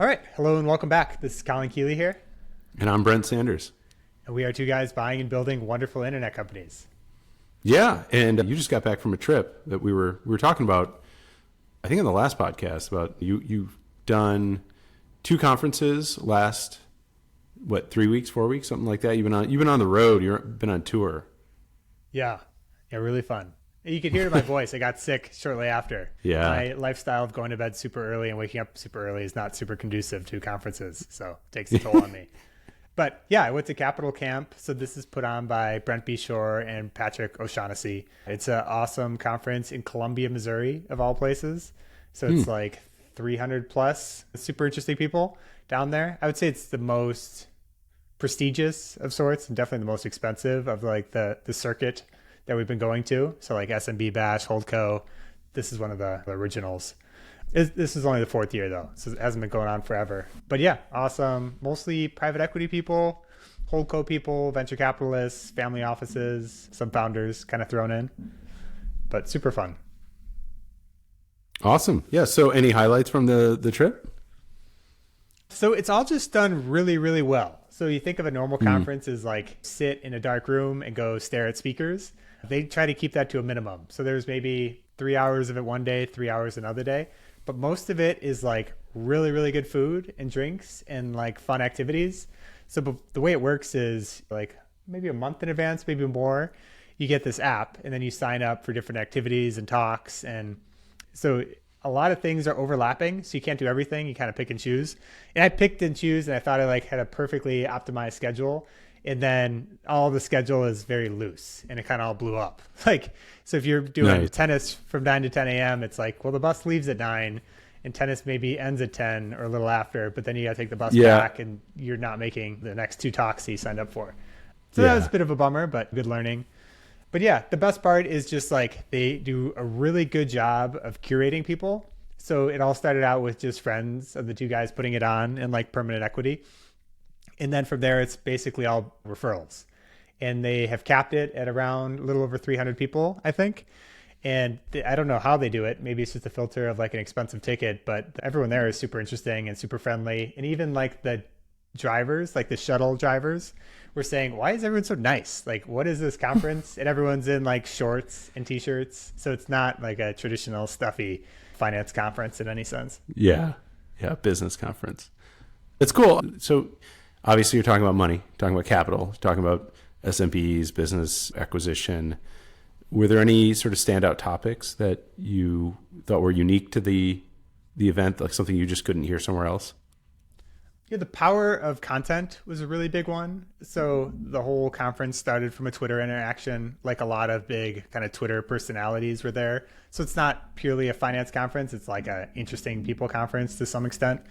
All right. Hello and welcome back. This is Colin Keeley here, And I'm Brent Sanders. and we are two guys buying and building wonderful internet companies. Yeah, and you just got back from a trip that we were talking about. I think in the last podcast about you've done two conferences last 3 weeks, 4 weeks, something like that. You've been on the road. You've been on tour. Yeah. Yeah, really fun. You could hear it in my voice. I got sick shortly after. Yeah. My lifestyle of going to bed super early and waking up super early is not super conducive to conferences, so it takes a toll on me. But yeah, I went to Capital Camp. So this is put on by Brent B. Shore and Patrick O'Shaughnessy. It's an awesome conference in Columbia, Missouri, of all places. So it's like 300 plus super interesting people down there. I would say it's the most prestigious of sorts and definitely the most expensive of like the circuit that we've been going to. So like SMB Bash, Holdco. This is one of the originals. This is only the fourth year though, so it hasn't been going on forever. But yeah, awesome. Mostly private equity people, Holdco people, venture capitalists, family offices, some founders kind of thrown in, but super fun. Awesome. Yeah. So any highlights from the trip? So it's all just done really, really well. So you think of a normal conference as like sit in a dark room and go stare at speakers. They try to keep that to a minimum. So there's maybe 3 hours of it one day, 3 hours another day. But most of it is like really, really good food and drinks and like fun activities. So the way it works is like maybe a month in advance, maybe more, you get this app and then you sign up for different activities and talks. And so a lot of things are overlapping. So you can't do everything. You kind of pick and choose. And I picked and choose and I thought I like had a perfectly optimized schedule. And then all the schedule is very loose and it kind of all blew up. Like, so if you're doing Nice. tennis from 9 to 10 a.m., it's like, well, the bus leaves at 9 and tennis maybe ends at 10 or a little after, but then you got to take the bus Yeah. back and you're not making the next two talks you signed up for. So Yeah. that was a bit of a bummer, but good learning. But yeah, the best part is just like they do a really good job of curating people. So it all started out with just friends of the two guys putting it on and like permanent equity. And then from there, it's basically all referrals. And they have capped it at around a little over 300 people, I think. And I don't know how they do it. Maybe it's just a filter of like an expensive ticket, but everyone there is super interesting and super friendly. And even like the drivers, like the shuttle drivers, were saying, why is everyone so nice? Like, what is this conference? And everyone's in like shorts and t-shirts. So it's not like a traditional stuffy finance conference in any sense. Yeah. Yeah. Business conference. It's cool. So obviously you're talking about money, talking about capital, talking about S&Ps, business acquisition. Were there any sort of standout topics that you thought were unique to the event, like something you just couldn't hear somewhere else? Yeah, the power of content was a really big one. So the whole conference started from a Twitter interaction, like a lot of big kind of Twitter personalities were there. So it's not purely a finance conference. It's like a interesting people conference to some extent.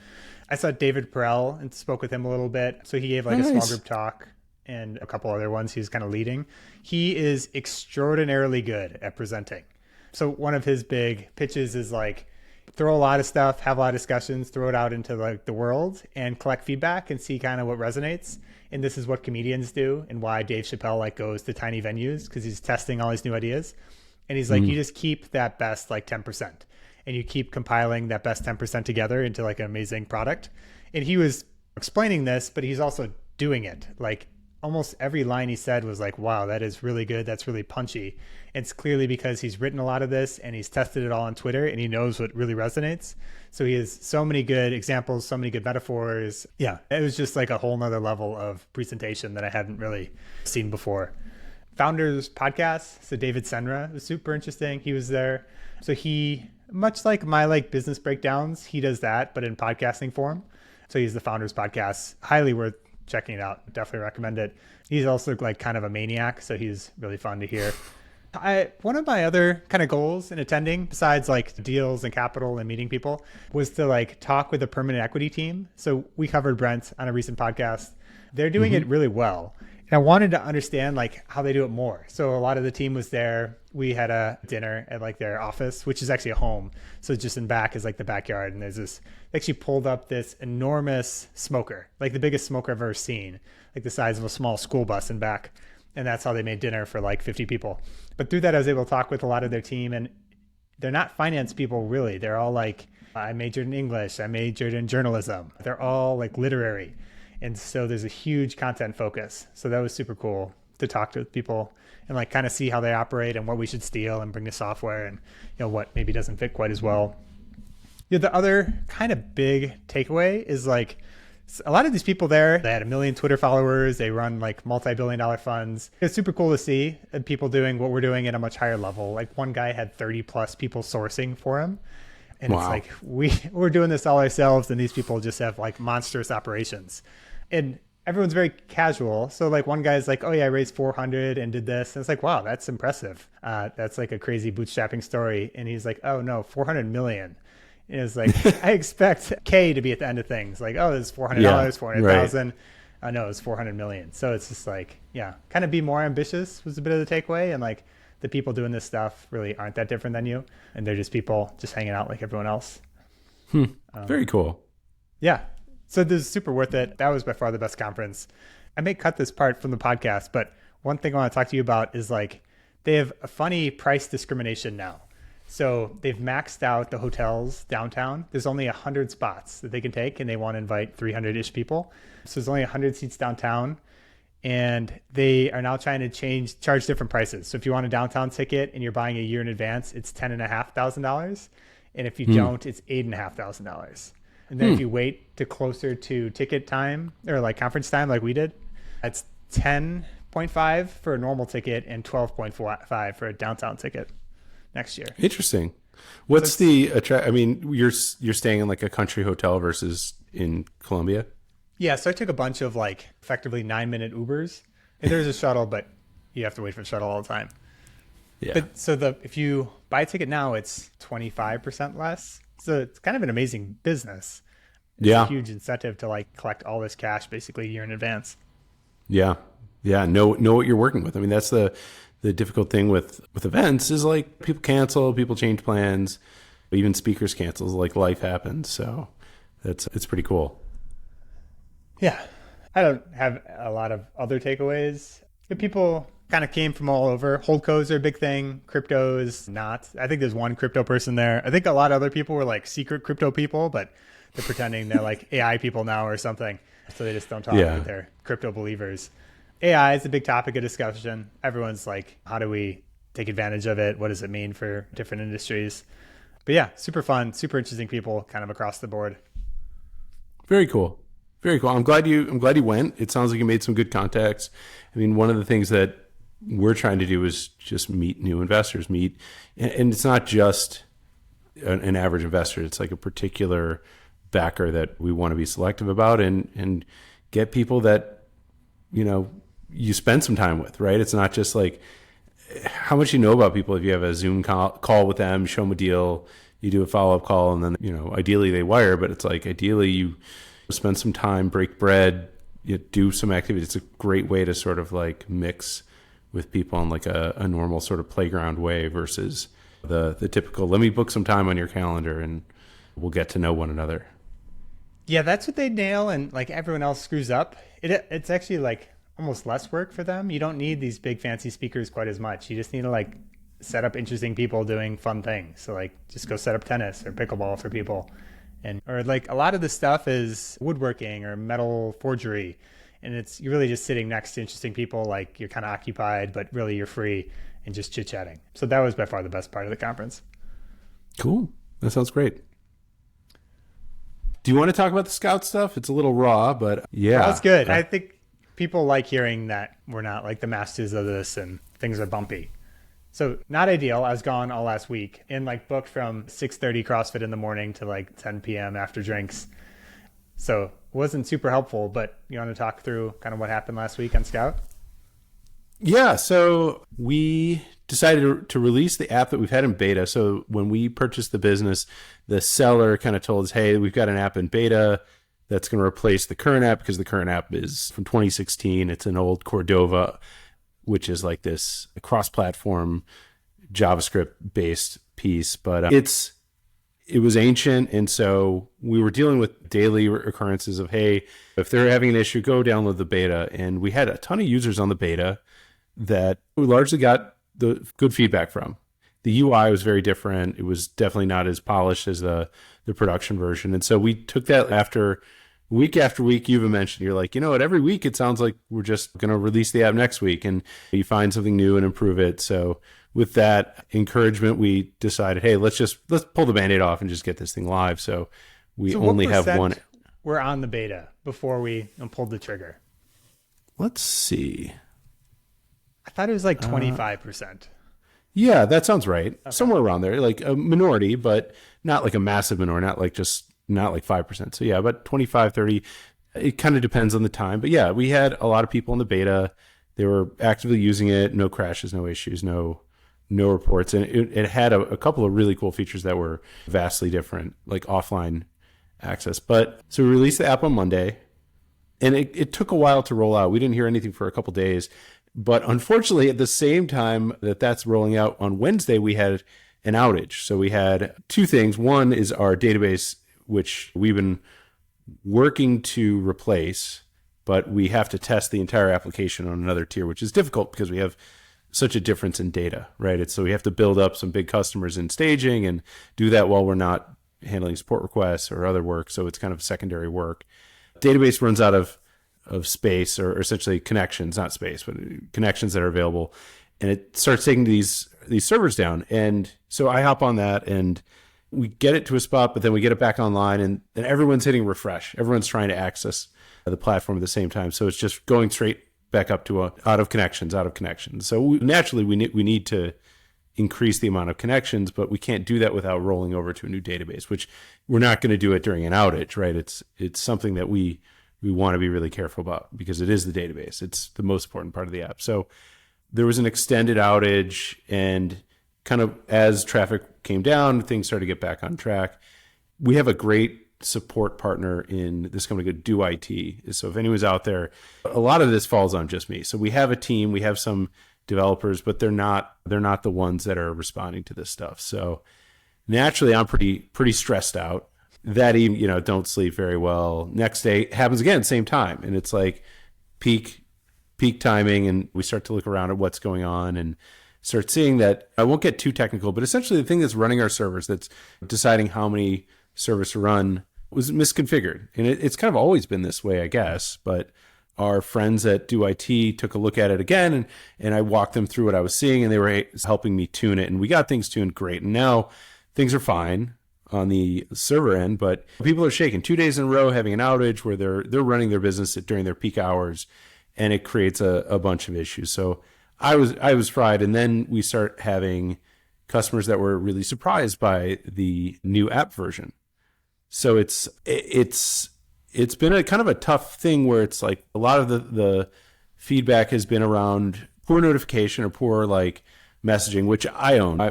I saw David Perel and spoke with him a little bit. So he gave like a small Nice. group talk and a couple other ones he was kind of leading. He is extraordinarily good at presenting. So one of his big pitches is like, throw a lot of stuff, have a lot of discussions, throw it out into like the world and collect feedback and see kind of what resonates. And this is what comedians do and why Dave Chappelle like goes to tiny venues because he's testing all these new ideas. And he's like, you just keep that best like 10% and you keep compiling that best 10% together into like an amazing product. And he was explaining this, but he's also doing it. Like almost every line he said was like, wow, that is really good. That's really punchy. It's clearly because he's written a lot of this and he's tested it all on Twitter and he knows what really resonates. So he has so many good examples, so many good metaphors. Yeah, it was just like a whole nother level of presentation that I hadn't really seen before. Founders podcast. So David Senra was super interesting. He was there. So he, much like my like business breakdowns, he does that, but in podcasting form. So he's the Founders podcast. Highly worth checking it out. Definitely recommend it. He's also like kind of a maniac. So he's really fun to hear. One of my other kind of goals in attending, besides like deals and capital and meeting people, was to like talk with the permanent equity team. So we covered Brent on a recent podcast. They're doing it really well. And I wanted to understand like how they do it more. So a lot of the team was there. We had a dinner at like their office, which is actually a home. So just in back is like the backyard. And there's this, they actually pulled up this enormous smoker, like the biggest smoker I've ever seen, like the size of a small school bus in back. And that's how they made dinner for like 50 people. But through that, I was able to talk with a lot of their team, and they're not finance people really. They're all like I majored in English. I majored in journalism. They're all like literary. And so there's a huge content focus. So that was super cool to talk to people and like kind of see how they operate and what we should steal and bring to software and, what maybe doesn't fit quite as well. The other kind of big takeaway is like a lot of these people there, they had 1 million Twitter followers. They run like multi-billion-dollar funds. It's super cool to see people doing what we're doing at a much higher level. Like one guy had 30 plus people sourcing for him. And It's like, we're doing this all ourselves. And these people just have like monstrous operations. And everyone's very casual. So like one guy's like, oh yeah, I raised 400 and did this. And it's like, wow, that's impressive. That's like a crazy bootstrapping story. And he's like, oh no, 400 million. And it's like, I expect K to be at the end of things. Like, oh, it's $400, 400,000. No, it's 400 million. So it's just like, kind of be more ambitious was a bit of the takeaway. And like the people doing this stuff really aren't that different than you. And they're just people just hanging out like everyone else. Very cool. Yeah. So this is super worth it. That was by far the best conference. I may cut this part from the podcast, but one thing I want to talk to you about is like they have a funny price discrimination now. So they've maxed out the hotels downtown. There's only 100 spots that they can take, and they want to invite 300-ish people. So there's only 100 seats downtown, and they are now trying to charge different prices. So if you want a downtown ticket and you're buying a year in advance, it's $10,500. And if you don't, it's $8,500. And then if you wait to closer to ticket time or like conference time, like we did, it's 10.5 for a normal ticket and 12.5 for a downtown ticket next year. Interesting. What's the I mean, you're staying in like a country hotel versus in Colombia? Yeah, so I took a bunch of like effectively 9-minute Ubers. And there's a shuttle, but you have to wait for the shuttle all the time. Yeah. But so if you buy a ticket now, it's 25% less. So it's kind of an amazing business. It's a huge incentive to like collect all this cash basically a year in advance. Yeah. Know what you're working with. I mean, that's the difficult thing with events is like people cancel, people change plans, even speakers cancel, like life happens. So it's pretty cool. Yeah. I don't have a lot of other takeaways. The people kind of came from all over. Holdcos are a big thing. Crypto is not. I think there's one crypto person there. I think a lot of other people were like secret crypto people, but they're pretending they're like AI people now or something. So they just don't talk like they're crypto believers. AI is a big topic of discussion. Everyone's like, how do we take advantage of it? What does it mean for different industries? But yeah, super fun, super interesting people kind of across the board. Very cool. Very cool. I'm glad you went. It sounds like you made some good contacts. I mean, one of the things that we're trying to do is just meet new investors, and it's not just an average investor. It's like a particular backer that we want to be selective about and get people that, you spend some time with, right? It's not just like how much you know about people. If you have a Zoom call with them, show them a deal, you do a follow-up call, and then, ideally they wire, but it's like ideally you spend some time, break bread, you do some activity. It's a great way to sort of like mix with people in like a normal sort of playground way versus the typical, let me book some time on your calendar and we'll get to know one another. Yeah, that's what they nail, and like everyone else screws up. It's actually like almost less work for them. You don't need these big fancy speakers quite as much. You just need to like set up interesting people doing fun things. So like just go set up tennis or pickleball for people. Or like a lot of the stuff is woodworking or metal forgery. And you're really just sitting next to interesting people, like you're kind of occupied, but really you're free and just chit-chatting. So that was by far the best part of the conference. Cool. That sounds great. Do you want to talk about the Scout stuff? It's a little raw, but yeah. That's good. I think people like hearing that we're not like the masters of this and things are bumpy. So not ideal. I was gone all last week and like booked from 6:30 CrossFit in the morning to like 10 p.m. after drinks. So it wasn't super helpful, but you want to talk through kind of what happened last week on Scout? Yeah. So we decided to release the app that we've had in beta. So when we purchased the business, the seller kind of told us, hey, we've got an app in beta that's going to replace the current app because the current app is from 2016. It's an old Cordova, which is like this cross-platform JavaScript-based piece, but it was ancient, and so we were dealing with daily occurrences of, hey, if they're having an issue, go download the beta. And we had a ton of users on the beta that we largely got the good feedback from. The UI was very different. It was definitely not as polished as the the production version. And so we took that after week, you've mentioned, you're like, you know what, every week it sounds like we're just going to release the app next week, and you find something new and improve it. So with that encouragement, we decided, hey, let's pull the Band-Aid off and just get this thing live. So we only have one. We're on the beta before we pulled the trigger. Let's see. I thought it was like 25%. Yeah, that sounds right. Okay. Somewhere around there, like a minority, but not like a massive minority, not like 5%. So yeah, about 25, 30. It kind of depends on the time. But yeah, we had a lot of people in the beta. They were actively using it. No crashes, no issues, no reports. And it had a couple of really cool features that were vastly different, like offline access. But so we released the app on Monday, and it took a while to roll out. We didn't hear anything for a couple of days. But unfortunately, at the same time that's rolling out on Wednesday, we had an outage. So we had two things. One is our database, which we've been working to replace, but we have to test the entire application on another tier, which is difficult because we have such a difference in data, right? So we have to build up some big customers in staging and do that while we're not handling support requests or other work. So it's kind of secondary work. Database runs out of space, or essentially connections, not space, but connections that are available. And it starts taking these servers down. And so I hop on that and we get it to a spot, but then we get it back online, and everyone's hitting refresh. Everyone's trying to access the platform at the same time. So it's just going straight back up to out of connections. So naturally we need to increase the amount of connections, but we can't do that without rolling over to a new database, which we're not going to do it during an outage, right? It's something that we want to be really careful about because it is the database. It's the most important part of the app. So there was an extended outage, and kind of as traffic came down, things started to get back on track. We have a great support partner in this company called Do IT. So if anyone's out there, a lot of this falls on just me. So we have a team, we have some developers, but they're not the ones that are responding to this stuff. So naturally, I'm pretty stressed out. That evening, don't sleep very well. Next day happens again, same time, and it's like peak timing, and we start to look around at what's going on and start seeing that. I won't get too technical, but essentially the thing that's running our servers, that's deciding how many servers to run, was misconfigured, and it's kind of always been this way, I guess. But our friends at Do IT took a look at it again, and I walked them through what I was seeing, and they were helping me tune it, and we got things tuned great, and now things are fine on the server end. But people are shaking 2 days in a row, having an outage where they're running their business during their peak hours, and it creates a bunch of issues. So I was fried. And then we start having customers that were really surprised by the new app version. So it's been a kind of a tough thing where it's like a lot of the feedback has been around poor notification or poor like messaging, which I own.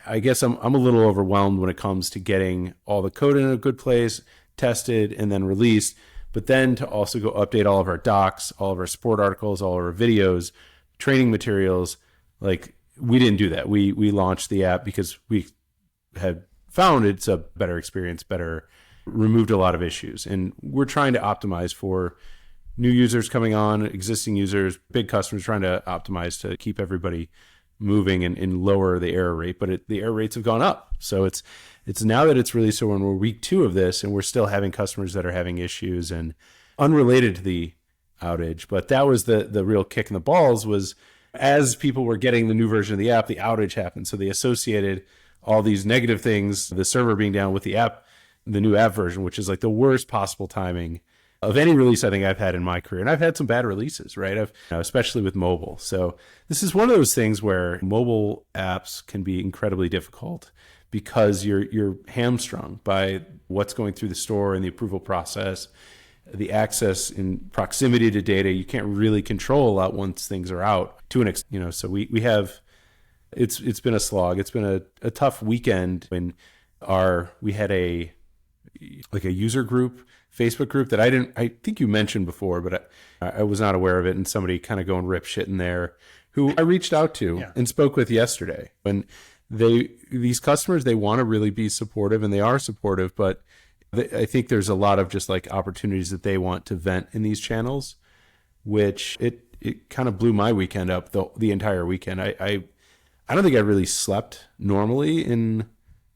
I guess I'm a little overwhelmed when it comes to getting all the code in a good place, tested, and then released. But then to also go update all of our docs, all of our support articles, all of our videos, training materials, like we didn't do that. We launched the app because we had found it's a better experience, removed a lot of issues. And we're trying to optimize for new users coming on, existing users, big customers, trying to optimize to keep everybody moving and lower the error rate, but the error rates have gone up. So it's now that it's released, so when we're week 2 of this, and we're still having customers that are having issues and unrelated to the outage. But that was the real kick in the balls, was as people were getting the new version of the app, the outage happened. So they associated all these negative things, the server being down, with the app, the new app version, which is like the worst possible timing of any release I think I've had in my career. And I've had some bad releases, right? Especially with mobile. So this is one of those things where mobile apps can be incredibly difficult because you're hamstrung by what's going through the store and the approval process, the access in proximity to data. You can't really control a lot once things are out to an extent, so we have, it's been a slog. It's been a tough weekend when we had a user group, Facebook group that I think you mentioned before, but I was not aware of it. And somebody kind of going rip shit in there, who I reached out to and spoke with yesterday. When these customers, they want to really be supportive, and they are supportive, but I think there's a lot of just like opportunities that they want to vent in these channels, which it kind of blew my weekend up, the entire weekend. I don't think I really slept normally in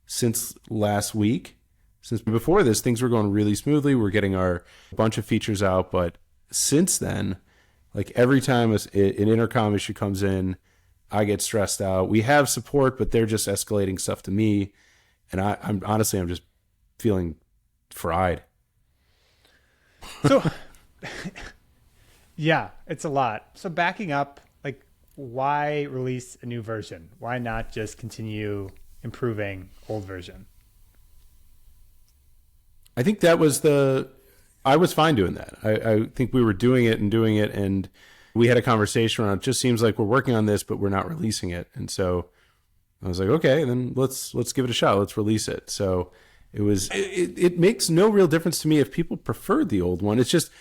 since last week. Since before this, things were going really smoothly. We're getting our bunch of features out. But since then, like every time an intercom issue comes in, I get stressed out. We have support, but they're just escalating stuff to me. And I'm honestly, I'm just feeling fried. So, yeah, it's a lot. So backing up, like, why release a new version? Why not just continue improving old version? I think that was I was fine doing that. I think we were doing it, and we had a conversation around, it just seems like we're working on this, but we're not releasing it. And so I was like, okay, then let's give it a shot. Let's release it. So it makes no real difference to me if people prefer the old one. It's just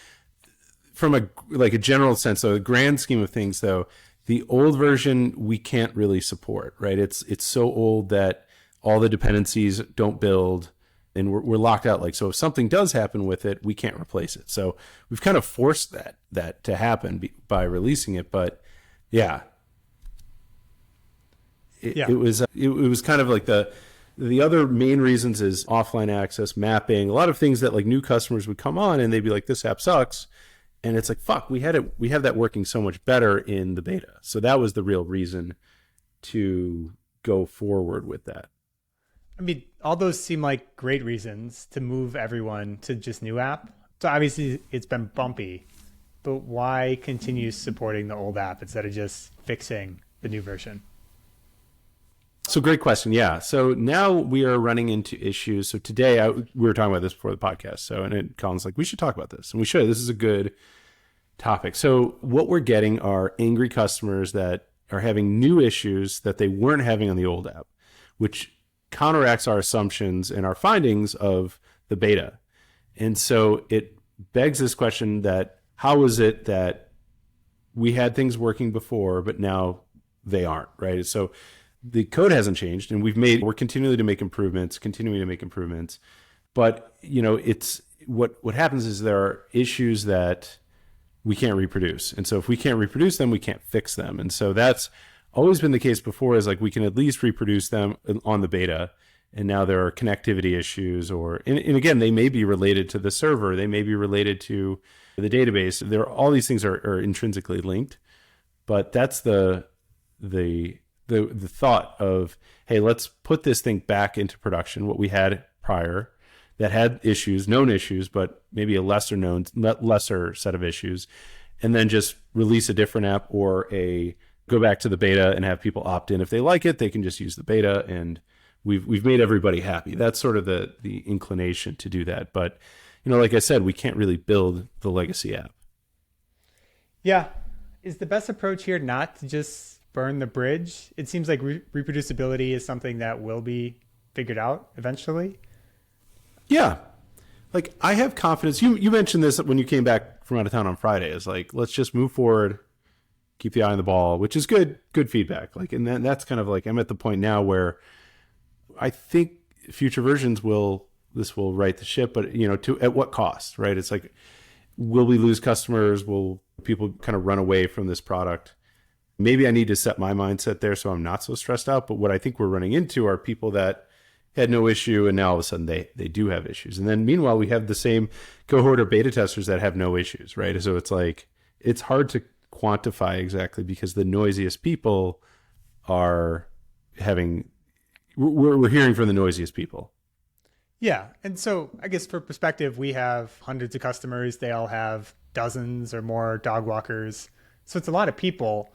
from a general sense, so the grand scheme of things, though, the old version we can't really support, right? It's so old that all the dependencies don't build, and we're locked out. Like, so if something does happen with it, we can't replace it. So we've kind of forced that to happen by releasing it. But yeah, it was kind of like the other main reasons is offline access, mapping, a lot of things that like new customers would come on and they'd be like, this app sucks. And it's like, fuck, we have that working so much better in the beta. So that was the real reason to go forward with that. I mean, all those seem like great reasons to move everyone to just new app. So obviously it's been bumpy, but why continue supporting the old app instead of just fixing the new version? So great question. Yeah. So now we are running into issues. So today we were talking about this before the podcast. So, and Colin's like, we should talk about this, and we should. This is a good topic. So what we're getting are angry customers that are having new issues that they weren't having on the old app, which counteracts our assumptions and our findings of the beta. And so it begs this question that how is it that we had things working before, but now they aren't, right? So the code hasn't changed, and we're continuing to make improvements. But it's what happens is there are issues that we can't reproduce. And so if we can't reproduce them, we can't fix them. And so that's always been the case before, is like we can at least reproduce them on the beta. And now there are connectivity issues, and again, they may be related to the server. They may be related to the database. All these things are intrinsically linked, but that's the thought of, hey, let's put this thing back into production, what we had prior that had issues, known issues, but maybe a lesser set of issues, and then just release a different app or go back to the beta and have people opt in. If they like it, they can just use the beta, and we've made everybody happy. That's sort of the inclination to do that. But, like I said, we can't really build the legacy app. Yeah. Is the best approach here not to just burn the bridge? It seems like reproducibility is something that will be figured out eventually. Yeah. Like, I have confidence. You mentioned this when you came back from out of town on Friday. It's like, let's just move forward, keep the eye on the ball, which is good feedback. Like, and that's kind of like, I'm at the point now where I think future versions will right the ship, but at what cost, right? It's like, will we lose customers? Will people kind of run away from this product? Maybe I need to set my mindset there so I'm not so stressed out. But what I think we're running into are people that had no issue, and now all of a sudden they do have issues. And then meanwhile, we have the same cohort of beta testers that have no issues, right? So it's like, it's hard to quantify exactly, because the noisiest people are we're hearing from the noisiest people. Yeah. And so I guess for perspective, we have hundreds of customers. They all have dozens or more dog walkers. So it's a lot of people.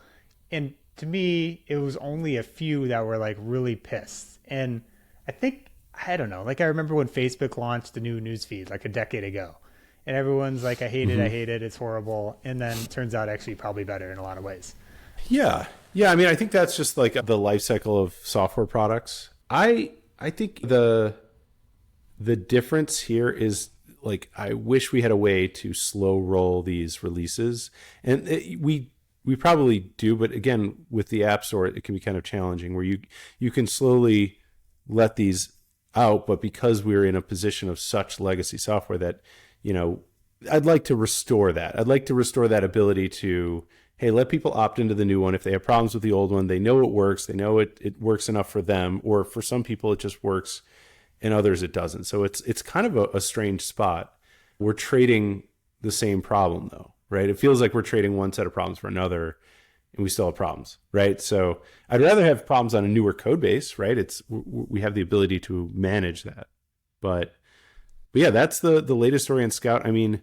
And to me, it was only a few that were like really pissed. And I don't know, like I remember when Facebook launched the new newsfeed like a decade ago, and everyone's like, I hate it, it's horrible. And then it turns out actually probably better in a lot of ways. Yeah. I mean, I think that's just like the life cycle of software products. I think the difference here is, like, I wish we had a way to slow roll these releases, and we probably do, but again, with the App Store, it can be kind of challenging, where you can slowly let these out, but because we're in a position of such legacy software that, I'd like to restore that. I'd like to restore that ability to hey, let people opt into the new one. If they have problems with the old one, they know it works. They know it works enough for them. Or for some people, it just works, and others it doesn't. So it's kind of a strange spot. We're trading the same problem, though, right? It feels like we're trading one set of problems for another, and we still have problems, right? So I'd rather have problems on a newer code base, right? We have the ability to manage that. But yeah, that's the latest story on Scout. I mean,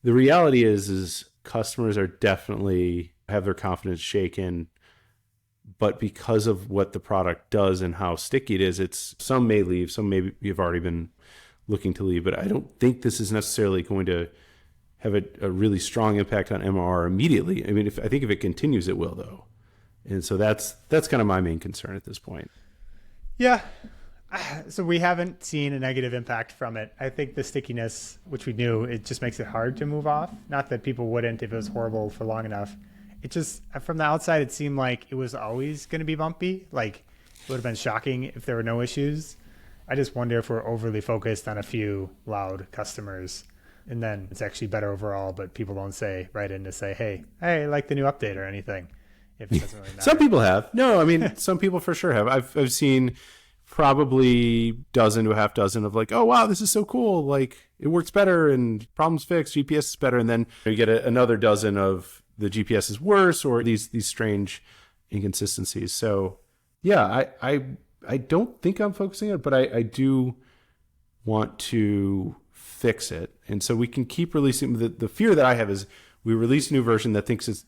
the reality is customers are definitely have their confidence shaken, but because of what the product does and how sticky it is, some may leave, some maybe you've already been looking to leave, but I don't think this is necessarily going to have a really strong impact on MRR immediately. I mean, I think if it continues, it will, though. And so that's kind of my main concern at this point. Yeah. So we haven't seen a negative impact from it. I think the stickiness, which we knew, it just makes it hard to move off. Not that people wouldn't if it was horrible for long enough. It just, from the outside, it seemed like it was always going to be bumpy. Like, it would have been shocking if there were no issues. I just wonder if we're overly focused on a few loud customers, and then it's actually better overall, but people don't write in to say, hey, I like the new update or anything. If it doesn't really matter. Some people have. No, I mean, some people for sure have. I've seen probably dozen to a half dozen of like, oh, wow, this is so cool. Like, it works better and problems fixed, GPS is better. And then you get another dozen of the GPS is worse, or these strange inconsistencies. So yeah, I don't think I'm focusing on it, but I do want to fix it. And so we can keep releasing. The fear that I have is we release a new version that thinks it's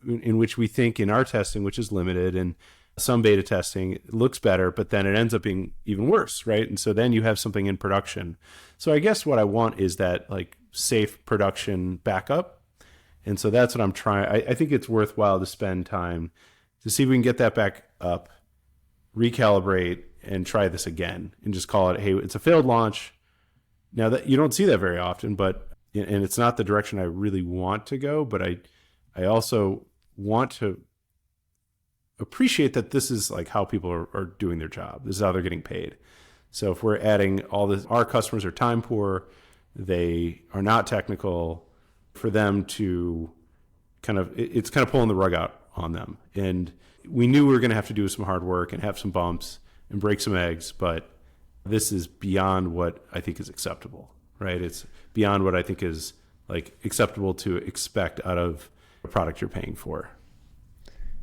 in which we think in our testing, which is limited, and some beta testing, it looks better, but then it ends up being even worse, right? And so then you have something in production. So I guess what I want is that like safe production backup. And so that's what I'm trying. I think it's worthwhile to spend time to see if we can get that back up, recalibrate, and try this again, and just call it, hey, it's a failed launch. Now that you don't see that very often, and it's not the direction I really want to go, but I also want to appreciate that this is like how people are doing their job. This is how they're getting paid. So if we're adding all this, our customers are time poor, they are not technical, for them to it's kind of pulling the rug out on them. And we knew we were going to have to do some hard work and have some bumps and break some eggs, but this is beyond what I think is acceptable, right? It's beyond what I think is like acceptable to expect out of a product you're paying for.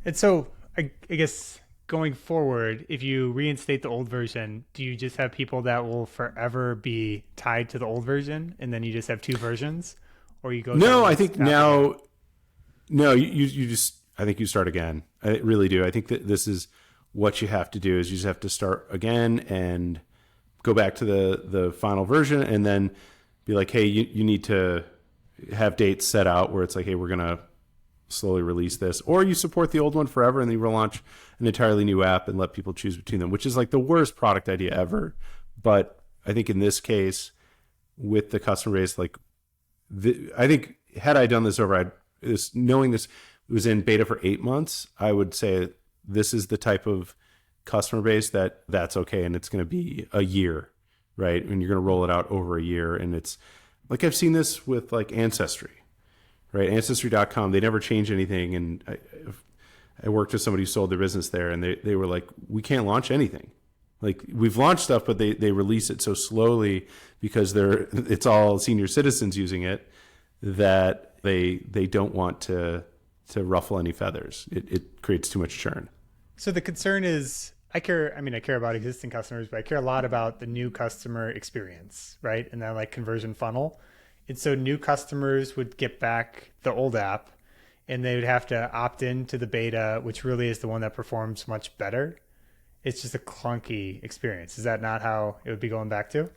And so I guess going forward, if you reinstate the old version, do you just have people that will forever be tied to the old version, and then you just have two versions, or you go? No, I think now. Again? No, you just. I think you start again. I really do. I think that this is what you have to do. Is you just have to start again and go back to the final version, and then be like, hey, you need to have dates set out where it's like, hey, we're gonna slowly release this, or you support the old one forever and then you relaunch an entirely new app and let people choose between them, which is like the worst product idea ever. But I think in this case, with the customer base, like I think had I done this over, knowing this was in beta for 8 months, I would say this is the type of customer base that's okay, and it's going to be a year, right? And you're going to roll it out over a year, and it's like I've seen this with like Ancestry. Right, Ancestry.com, they never change anything. And I worked with somebody who sold their business there, and they were like, we can't launch anything. Like, we've launched stuff, but they release it so slowly because it's all senior citizens using it that they don't want to ruffle any feathers. It creates too much churn. So the concern is, I care about existing customers, but I care a lot about the new customer experience, right? And that like conversion funnel. And so new customers would get back the old app, and they would have to opt into the beta, which really is the one that performs much better. It's just a clunky experience. Is that not how it would be going back to?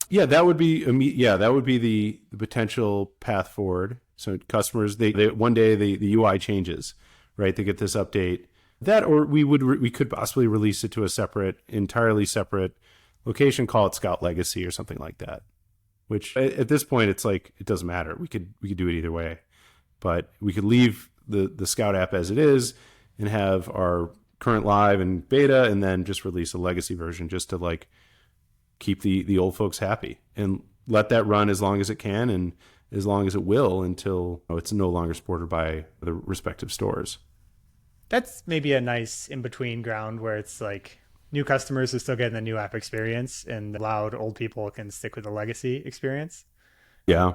Yeah, that would be the potential path forward. So customers, they one day the UI changes, right? They get this update. That, or we could possibly release it to a entirely separate location, call it Scout Legacy or something like that. Which at this point, it's like, it doesn't matter. We could do it either way, but we could leave the Scout app as it is and have our current live and beta, and then just release a legacy version just to like keep the old folks happy and let that run as long as it can, and as long as it will until it's no longer supported by the respective stores. That's maybe a nice in-between ground where it's like new customers are still getting the new app experience and the loud old people can stick with the legacy experience. Yeah.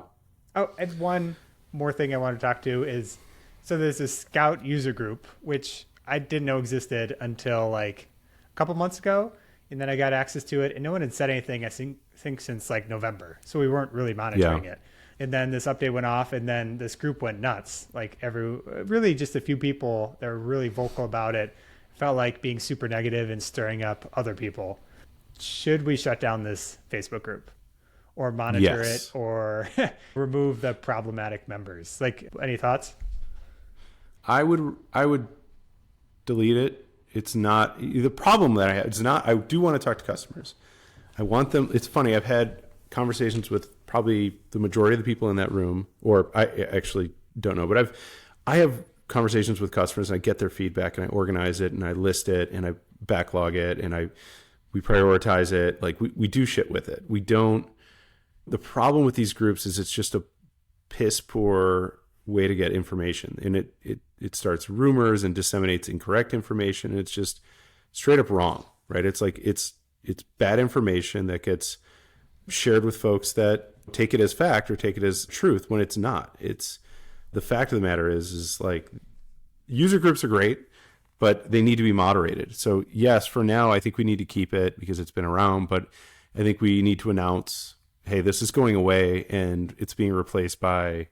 Oh, and one more thing I want to talk to is, so there's this Scout user group, which I didn't know existed until like a couple months ago. And then I got access to it and no one had said anything, I think since like November. So we weren't really monitoring it. And then this update went off and then this group went nuts. Like really just a few people that were really vocal about it felt like being super negative and stirring up other people. Should we shut down this Facebook group or monitor it or remove the problematic members? Like, any thoughts? I would delete it. It's not the problem that I have. It's not, I do want to talk to customers. I want them. It's funny. I've had conversations with probably the majority of the people in that room, or I actually don't know, but I have conversations with customers and I get their feedback and I organize it and I list it and I backlog it and we prioritize it. Like we do shit with it. We don't, the problem with these groups is it's just a piss poor way to get information. And it starts rumors and disseminates incorrect information. And it's just straight up wrong, right? It's like, it's bad information that gets shared with folks that take it as fact or take it as truth when it's not. It's, the fact of the matter is like user groups are great, but they need to be moderated. So yes, for now, I think we need to keep it because it's been around, but I think we need to announce, hey, this is going away and it's being replaced by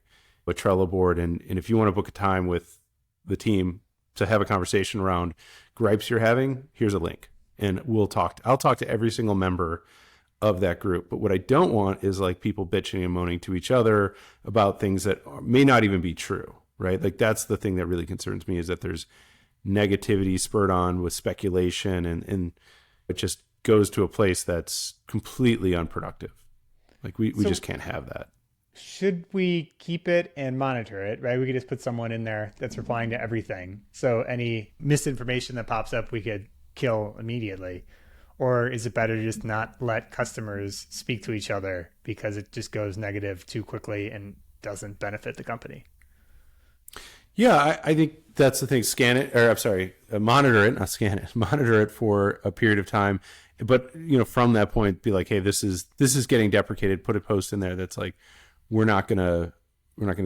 a Trello board. And if you want to book a time with the team to have a conversation around gripes you're having, here's a link and I'll talk to every single member of that group. But what I don't want is like people bitching and moaning to each other about things that may not even be true, right? Like that's the thing that really concerns me, is that there's negativity spurred on with speculation and it just goes to a place that's completely unproductive. Like we just can't have that. Should we keep it and monitor it, right? We could just put someone in there that's replying to everything. So any misinformation that pops up, we could kill immediately. Or is it better to just not let customers speak to each other because it just goes negative too quickly and doesn't benefit the company? Yeah, I think that's the thing. Scan it, or I'm sorry, monitor it, not scan it. Monitor it for a period of time, but from that point, be like, hey, this is getting deprecated. Put a post in there that's like, we're not gonna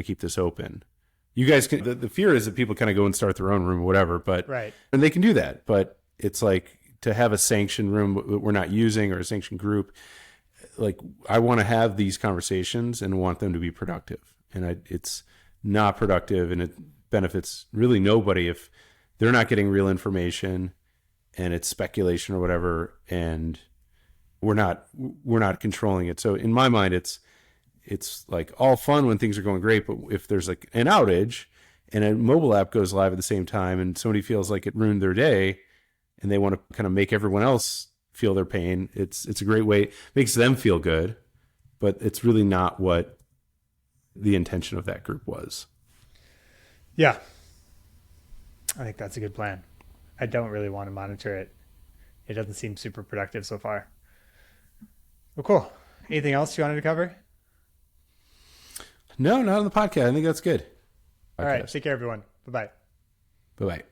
keep this open. You guys can. The fear is that people kind of go and start their own room or whatever, but right, and they can do that. But it's like, to have a sanctioned room that we're not using or a sanctioned group, like I want to have these conversations and want them to be productive. And it's not productive and it benefits really nobody if they're not getting real information and it's speculation or whatever, and we're not controlling it. So in my mind, it's like all fun when things are going great, but if there's like an outage and a mobile app goes live at the same time and somebody feels like it ruined their day, and they want to kind of make everyone else feel their pain, it's a great way. It makes them feel good, but it's really not what the intention of that group was. Yeah. I think that's a good plan. I don't really want to monitor it. It doesn't seem super productive so far. Well, cool. Anything else you wanted to cover? No, not on the podcast. I think that's good. All right. Take care, everyone. Bye-bye. Bye-bye.